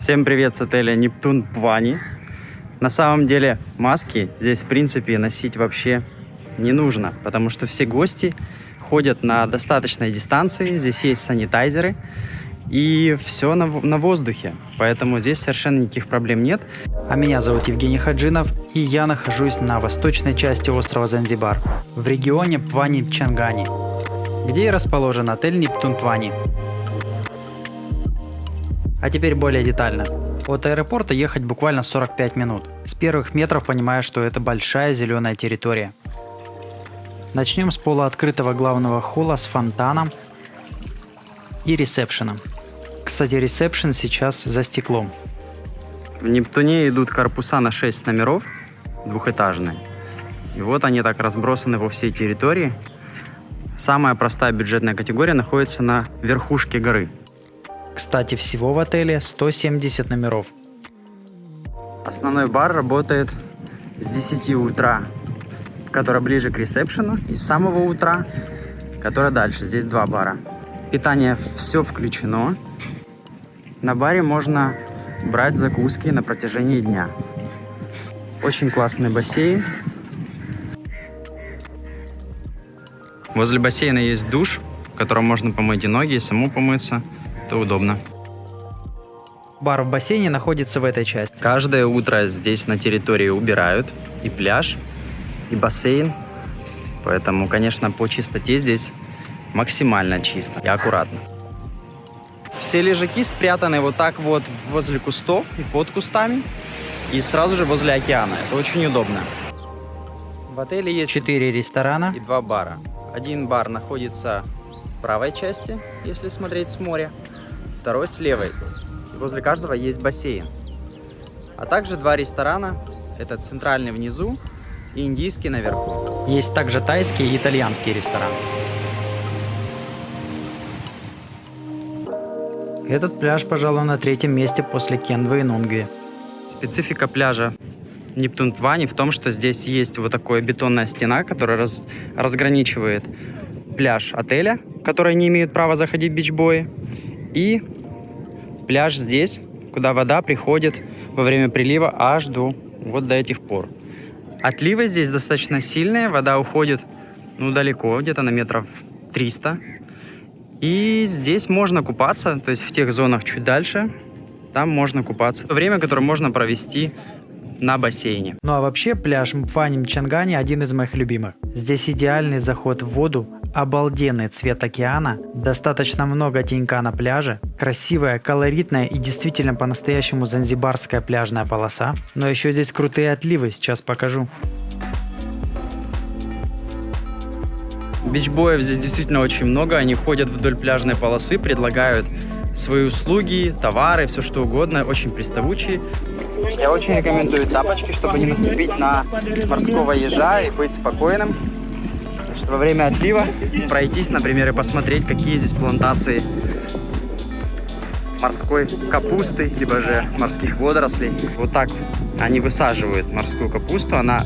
Всем привет с отеля Нептун Пвани. На самом деле маски здесь в принципе носить вообще не нужно, потому что все гости ходят на достаточной дистанции, здесь есть санитайзеры и все на воздухе, поэтому здесь совершенно никаких проблем нет. А меня зовут Евгений Хаджинов, и я нахожусь на восточной части острова Занзибар, в регионе Пвани-Мчангани, где и расположен отель Нептун Пвани. А теперь более детально. От аэропорта ехать буквально 45 минут. С первых метров понимаю, что это большая зеленая территория. Начнем с полуоткрытого главного холла с фонтаном и ресепшеном. Кстати, ресепшен сейчас за стеклом. В Нептуне идут корпуса на 6 номеров, двухэтажные. И вот они так разбросаны по всей территории. Самая простая бюджетная категория находится на верхушке горы. Кстати, всего в отеле 170 номеров. Основной бар работает с 10 утра, которая ближе к ресепшену, и с самого утра, которая дальше. Здесь два бара. Питание все включено. На баре можно брать закуски на протяжении дня. Очень классный бассейн. Возле бассейна есть душ, в котором можно помыть и ноги, и саму помыться. Это удобно. Бар в бассейне находится в этой части. Каждое утро здесь на территории убирают и пляж, и бассейн. Поэтому, конечно, по чистоте здесь максимально чисто и аккуратно. Все лежаки спрятаны вот так вот возле кустов и под кустами, и сразу же возле океана. Это очень удобно. В отеле есть 4 ресторана и 2 бара. Один бар находится в правой части, если смотреть с моря, второй с левой. И возле каждого есть бассейн. А также 2 ресторана. Это центральный внизу и индийский наверху. Есть также тайские и итальянские рестораны. Этот пляж, пожалуй, на 3-м месте после Кендвы и Нунгви. Специфика пляжа Нептун Пвани в том, что здесь есть вот такая бетонная стена, которая разграничивает пляж отеля, которые не имеют права заходить бичбои, и пляж здесь, куда вода приходит во время прилива аж до этих пор. Отливы здесь достаточно сильные, вода уходит далеко, где-то на метров 300. И здесь можно купаться, то есть в тех зонах чуть дальше, там можно купаться. Время, которое можно провести на бассейне. Ну а вообще пляж Пвани-Мчангани один из моих любимых. Здесь идеальный заход в воду, обалденный цвет океана, достаточно много тенька на пляже, красивая, колоритная и действительно по-настоящему занзибарская пляжная полоса. Но еще здесь крутые отливы, сейчас покажу. Бичбоев здесь действительно очень много, они ходят вдоль пляжной полосы, предлагают свои услуги, товары, все что угодно, очень приставучие. Я очень рекомендую тапочки, чтобы не наступить на морского ежа и быть спокойным. Значит, во время отлива пройтись, например, и посмотреть, какие здесь плантации морской капусты, либо же морских водорослей. Вот так они высаживают морскую капусту, она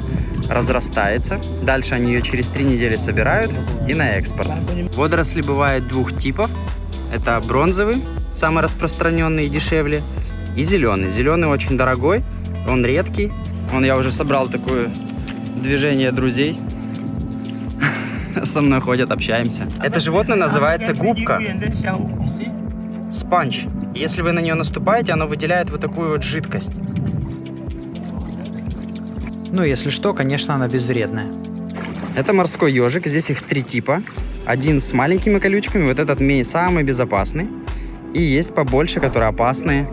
разрастается. Дальше они ее через 3 недели собирают и на экспорт. Водоросли бывают 2 типов. Это бронзовый, самый распространенный и дешевле, и зеленый. Зеленый очень дорогой, он редкий. Я уже собрал такое движение друзей. Со мной ходят, общаемся. Это животное называется губка. Спанч. Если вы на нее наступаете, оно выделяет вот такую вот жидкость. Ну, если что, конечно, она безвредная. Это морской ежик. Здесь их 3 типа. Один с маленькими колючками, вот этот самый безопасный. И есть побольше, которые опасные,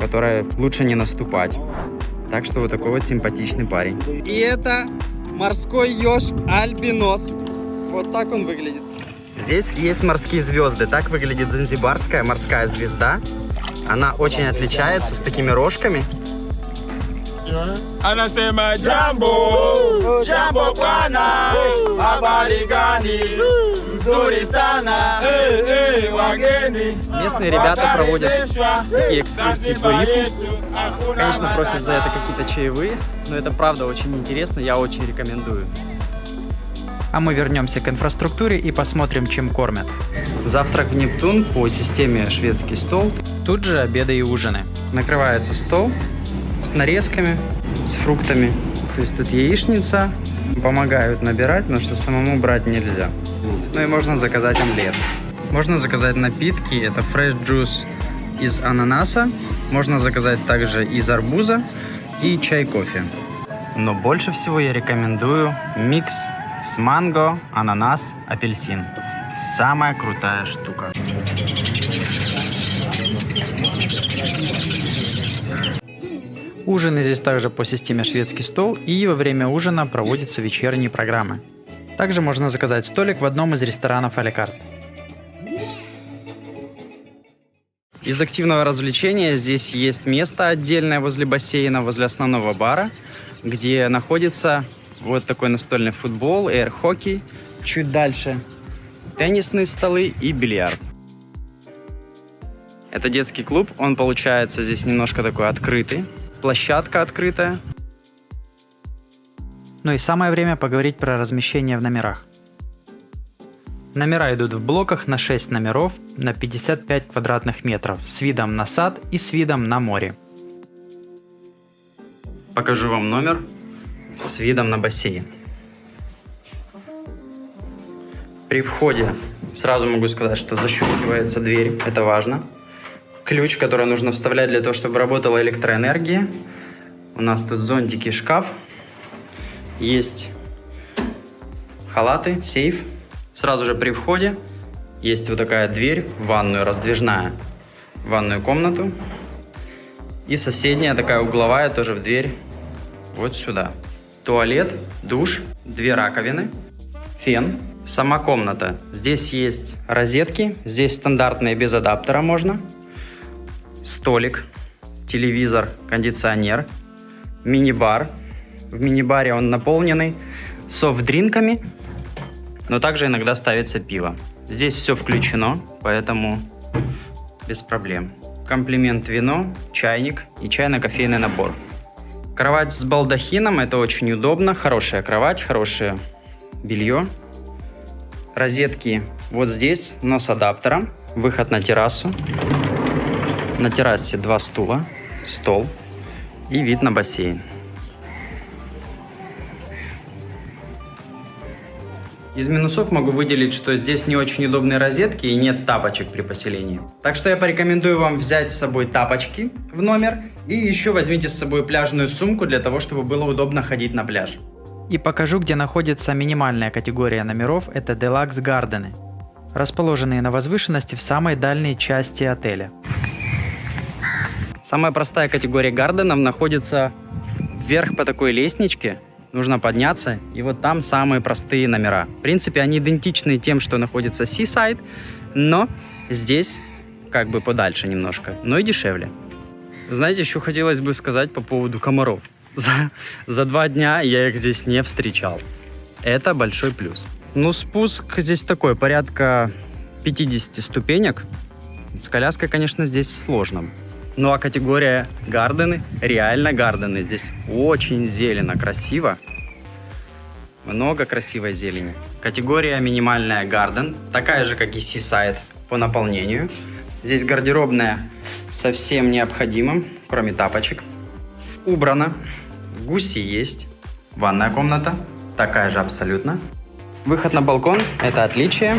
которые лучше не наступать. Так что вот такой вот симпатичный парень. И это морской еж альбинос. Вот так он выглядит. Здесь есть морские звезды. Так выглядит занзибарская морская звезда. Она очень отличается, с такими рожками. Anasema jambo, jambo bwana, habari gani, nzuri sana, wageni. Местные ребята проводят такие экскурсии по рифу. Конечно, просят за это какие-то чаевые, но это правда очень интересно, я очень рекомендую. А мы вернемся к инфраструктуре и посмотрим, чем кормят. Завтрак в Нептун по системе шведский стол. Тут же обеды и ужины. Накрывается стол с нарезками, с фруктами. То есть тут яичница, помогают набирать, но что самому брать нельзя. Ну и можно заказать омлет. Можно заказать напитки, это fresh juice из ананаса. Можно заказать также из арбуза и чай-кофе. Но больше всего я рекомендую микс с манго, ананас, апельсин. Самая крутая штука. Ужины здесь также по системе шведский стол, и во время ужина проводятся вечерние программы. Также можно заказать столик в одном из ресторанов а ля карт. Из активного развлечения здесь есть место отдельное возле бассейна, возле основного бара, где находится вот такой настольный футбол, эйр-хоккей. Чуть дальше теннисные столы и бильярд. Это детский клуб, он получается здесь немножко такой открытый. Площадка открытая. Ну и самое время поговорить про размещение в номерах. Номера идут в блоках на 6 номеров на 55 квадратных метров с видом на сад и с видом на море. Покажу вам номер с видом на бассейн. При входе сразу могу сказать, что защелкивается дверь, это важно. Ключ, который нужно вставлять для того, чтобы работала электроэнергия. У нас тут зонтики, шкаф. Есть халаты, сейф. Сразу же при входе есть вот такая дверь в ванную, раздвижная, в ванную комнату. И соседняя, такая угловая, тоже в дверь вот сюда. Туалет, душ, 2 раковины, фен, сама комната. Здесь есть розетки, здесь стандартные без адаптера можно. Столик, телевизор, кондиционер, мини-бар. В мини-баре он наполненный софт-дринками, но также иногда ставится пиво. Здесь все включено, поэтому без проблем. Комплимент вино, чайник и чайно-кофейный набор. Кровать с балдахином, это очень удобно. Хорошая кровать, хорошее белье. Розетки вот здесь, но с адаптером. Выход на террасу. На террасе 2 стула, стол и вид на бассейн. Из минусов могу выделить, что здесь не очень удобные розетки и нет тапочек при поселении. Так что я порекомендую вам взять с собой тапочки в номер и еще возьмите с собой пляжную сумку для того, чтобы было удобно ходить на пляж. И покажу, где находится минимальная категория номеров, это Deluxe Гардены, расположенные на возвышенности в самой дальней части отеля. Самая простая категория гарденов находится вверх по такой лестничке. Нужно подняться, и вот там самые простые номера. В принципе, они идентичны тем, что находится Seaside, но здесь как бы подальше немножко, но и дешевле. Знаете, еще хотелось бы сказать по поводу комаров. За 2 дня я их здесь не встречал. Это большой плюс. Ну, спуск здесь такой, порядка 50 ступенек. С коляской, конечно, здесь сложно. Ну а категория гардены, реально гардены. Здесь очень зелено, красиво. Много красивой зелени. Категория минимальная гарден, такая же, как и Seaside по наполнению. Здесь гардеробная со всем необходимым, кроме тапочек. Убрано. Гуси есть. Ванная комната, такая же абсолютно. Выход на балкон, это отличие.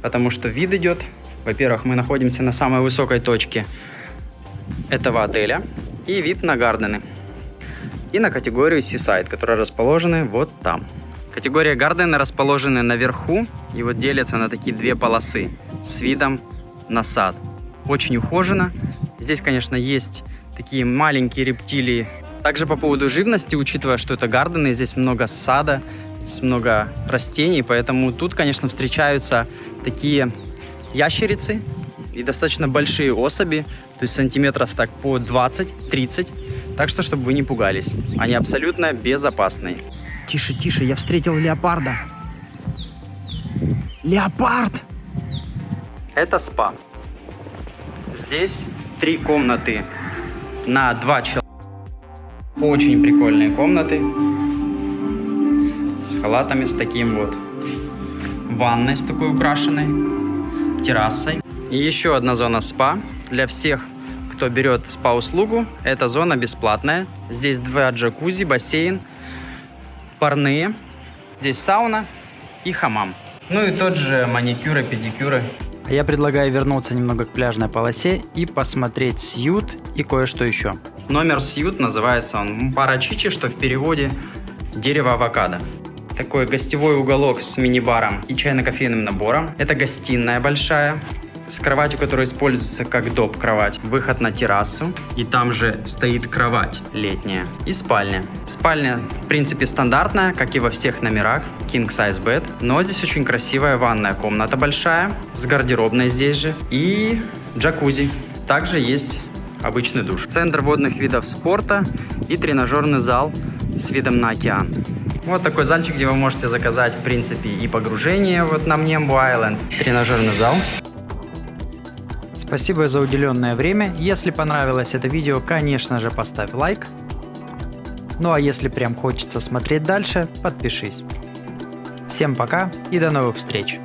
Потому что вид идет. Во-первых, мы находимся на самой высокой точке этого отеля. И вид на гардены. И на категорию Seaside, которые расположены вот там. Категория гардены расположены наверху. И вот делятся на такие 2 полосы с видом на сад. Очень ухоженно. Здесь, конечно, есть такие маленькие рептилии. Также по поводу живности, учитывая, что это гардены, здесь много сада, здесь много растений. Поэтому тут, конечно, встречаются такие ящерицы и достаточно большие особи, то есть сантиметров так по 20-30, так что, чтобы вы не пугались, они абсолютно безопасные. Тише, тише, я встретил леопарда. Леопард! Это спа. Здесь 3 комнаты на 2 человека. Очень прикольные комнаты. С с халатами, с таким вот. Ванной с такой украшенной. Террасой. И еще одна зона спа. Для всех, кто берет спа-услугу, эта зона бесплатная. Здесь 2 джакузи, бассейн, парные. Здесь сауна и хамам. Ну и тот же маникюры, педикюры. А я предлагаю вернуться немного к пляжной полосе и посмотреть сьют и кое-что еще. Номер сьют, называется он Парачичи, что в переводе дерево авокадо. Такой гостевой уголок с мини-баром и чайно-кофейным набором. Это гостиная большая, с кроватью, которая используется как доп-кровать. Выход на террасу. И там же стоит кровать летняя. И спальня. Спальня, в принципе, стандартная, как и во всех номерах. King size bed. Но здесь очень красивая ванная комната большая. С гардеробной здесь же. И джакузи. Также есть обычный душ. Центр водных видов спорта и тренажерный зал с видом на океан. Вот такой зальчик, где вы можете заказать, в принципе, и погружение вот на Мнембу Айленд. Тренажерный зал. Спасибо за уделенное время. Если понравилось это видео, конечно же, поставь лайк. Ну а если прям хочется смотреть дальше, подпишись. Всем пока и до новых встреч!